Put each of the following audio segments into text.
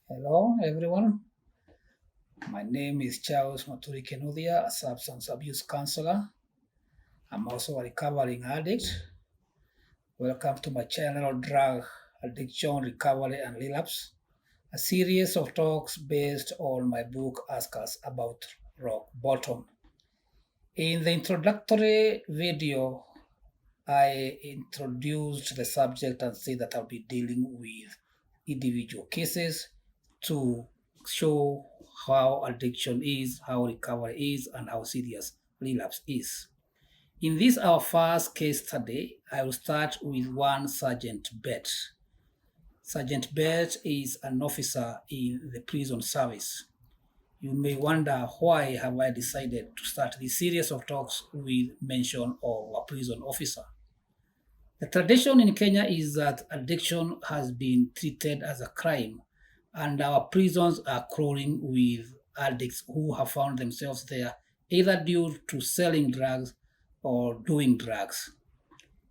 Hello, everyone. My name is Charles Maturi Kenudia, a substance abuse counselor. I'm also a recovering addict. Welcome to my channel, Drug Addiction, Recovery, and Relapse, a series of talks based on my book, Ask Us About Rock Bottom. In the introductory video, I introduced the subject and said that I'll be dealing with individual cases to show how addiction is, how recovery is, and how serious relapse is. In this, our first case study, I will start with one Sergeant Bette. Sergeant Bette is an officer in the prison service. You may wonder why have I decided to start this series of talks with mention of a prison officer. The tradition in Kenya is that addiction has been treated as a crime, and our prisons are crawling with addicts who have found themselves there either due to selling drugs or doing drugs.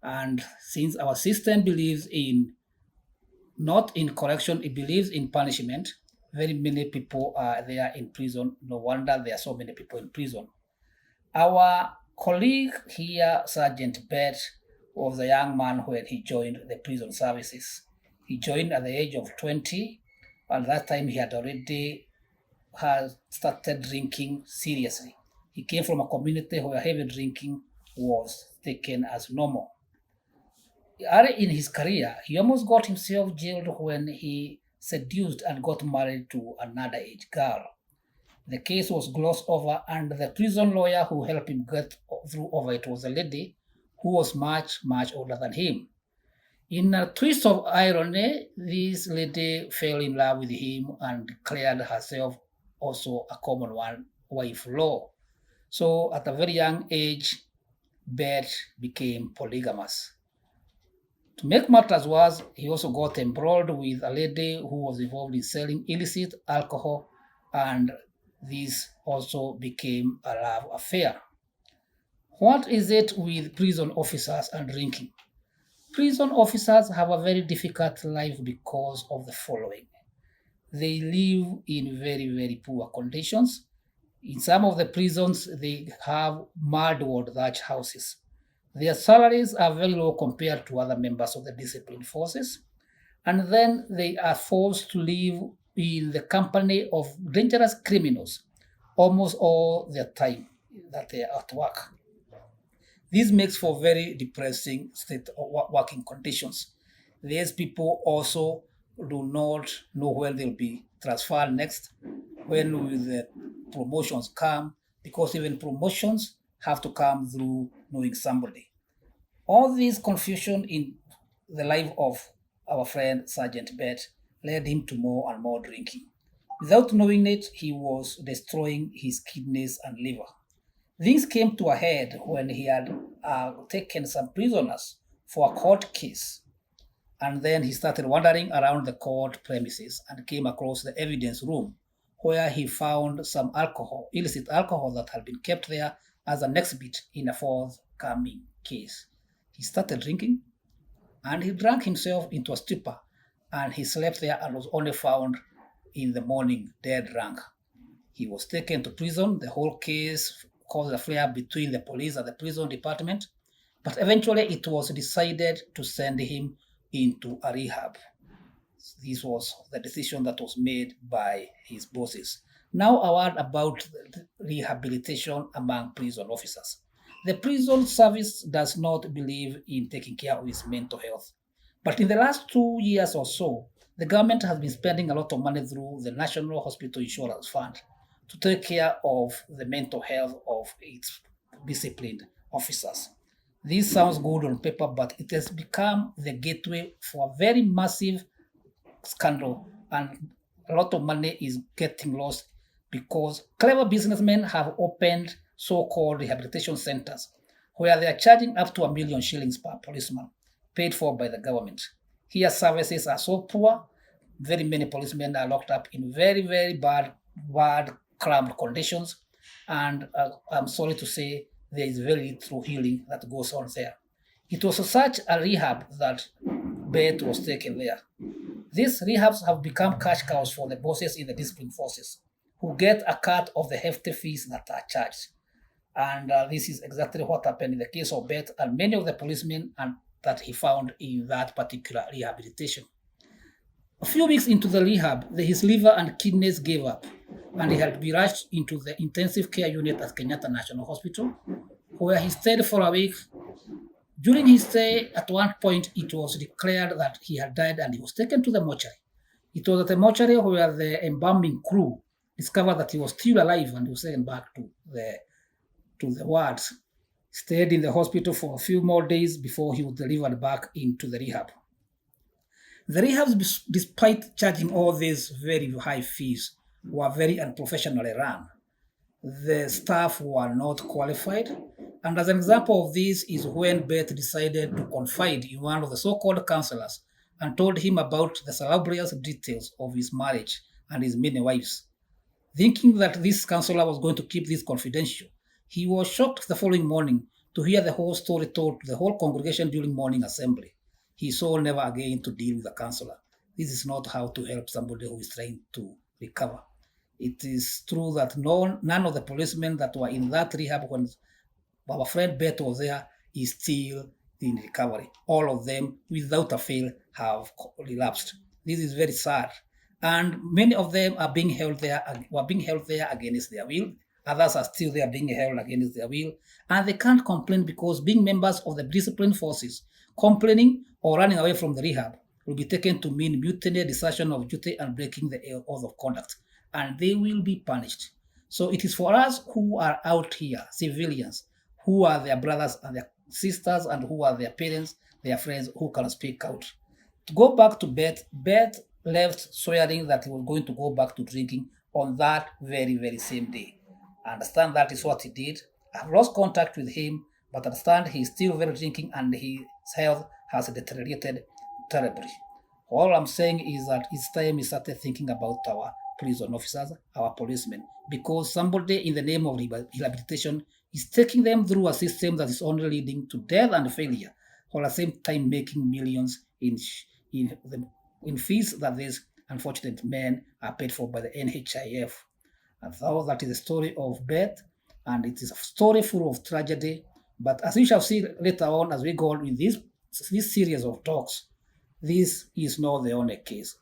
And since our system believes in not in correction, it believes in punishment, very many people are there in prison. No wonder there are so many people in prison. Our colleague here, Sergeant Bette, was a young man when he joined the prison services. He joined at the age of 20. At that time, he had started drinking seriously. He came from a community where heavy drinking was taken as normal. Early in his career, he almost got himself jailed when he seduced and got married to an underage girl. The case was glossed over, and the prison lawyer who helped him get through over it was a lady who was much, much older than him. In a twist of irony, this lady fell in love with him and declared herself also a common one, wife law. So at a very young age, Bett became polygamous. To make matters worse, he also got embroiled with a lady who was involved in selling illicit alcohol, and this also became a love affair. What is it with prison officers and drinking? Prison officers have a very difficult life because of the following. They live in very, very poor conditions. In some of the prisons, they have mudboard thatch houses. Their salaries are very low compared to other members of the disciplined forces. And then they are forced to live in the company of dangerous criminals almost all their time that they are at work. This makes for very depressing state of working conditions. These people also do not know when they'll be transferred next, when will the promotions come, because even promotions have to come through knowing somebody. All this confusion in the life of our friend Sergeant Bette led him to more and more drinking. Without knowing it, he was destroying his kidneys and liver. Things came to a head when he had taken some prisoners for a court case. And then he started wandering around the court premises and came across the evidence room where he found some alcohol, illicit alcohol that had been kept there as an exhibit in a forthcoming case. He started drinking and he drank himself into a stupor, and he slept there and was only found in the morning dead drunk. He was taken to prison. The whole case caused a flare between the police and the prison department, but eventually it was decided to send him into a rehab. This was the decision that was made by his bosses. Now, a word about rehabilitation among prison officers. The prison service does not believe in taking care of his mental health. But in the last 2 years or so, the government has been spending a lot of money through the National Hospital Insurance Fund to take care of the mental health of its disciplined officers. This sounds good on paper, but it has become the gateway for a very massive scandal, and a lot of money is getting lost because clever businessmen have opened so-called rehabilitation centers where they are charging up to 1 million shillings per policeman, paid for by the government. Here services are so poor, very many policemen are locked up in very, very bad, cramped conditions, and I'm sorry to say there is very little healing that goes on there. It was such a rehab that Bett was taken there. These rehabs have become cash cows for the bosses in the discipline forces, who get a cut of the hefty fees that are charged. And this is exactly what happened in the case of Bett and many of the policemen and that he found in that particular rehabilitation. A few weeks into the rehab, his liver and kidneys gave up, and he had to be rushed into the intensive care unit at Kenyatta National Hospital, where he stayed for a week. During his stay, at one point, it was declared that he had died and he was taken to the mortuary. It was at the mortuary where the embalming crew discovered that he was still alive and he was taken back to the wards. Stayed in the hospital for a few more days before he was delivered back into the rehab. The rehabs, despite charging all these very high fees, were very unprofessionally run. The staff were not qualified. And as an example of this is when Beth decided to confide in one of the so-called counselors and told him about the salubrious details of his marriage and his many wives. Thinking that this counselor was going to keep this confidential, he was shocked the following morning to hear the whole story told to the whole congregation during morning assembly. He swore never again to deal with a counselor. This is not how to help somebody who is trying to recover. It is true that none of the policemen that were in that rehab when our friend Bett was there is still in recovery. All of them, without a fail, have relapsed. This is very sad. And many of them were being held there against their will. Others are still there being held against their will. And they can't complain because being members of the discipline forces, complaining or running away from the rehab will be taken to mean mutiny, desertion of duty, and breaking the oath of conduct. And they will be punished. So it is for us who are out here, civilians, who are their brothers and their sisters and who are their parents, their friends, who can speak out. To go back to Bett left swearing that he was going to go back to drinking on that very, very same day. I understand that is what he did. I've lost contact with him, but I understand he's still very drinking and his health has deteriorated terribly. All I'm saying is that it's time we started thinking about our prison officers, our policemen, because somebody in the name of rehabilitation is taking them through a system that is only leading to death and failure, while at the same time making millions in fees that these unfortunate men are paid for by the NHIF. And so that is the story of Bett, and it is a story full of tragedy. But as we shall see later on as we go on in this series of talks, this is not the only case.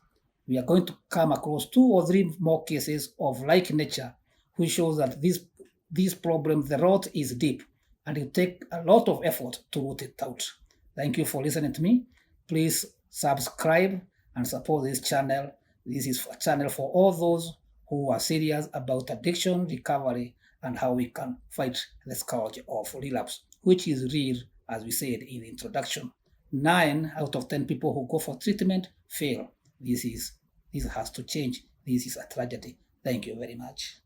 We are going to come across 2 or 3 more cases of like nature, which shows that this problem, the rot is deep, and it will take a lot of effort to root it out. Thank you for listening to me. Please subscribe and support this channel. This is a channel for all those who are serious about addiction, recovery, and how we can fight the scourge of relapse, which is real, as we said in the introduction. 9 out of 10 people who go for treatment fail. This has to change. This is a tragedy. Thank you very much.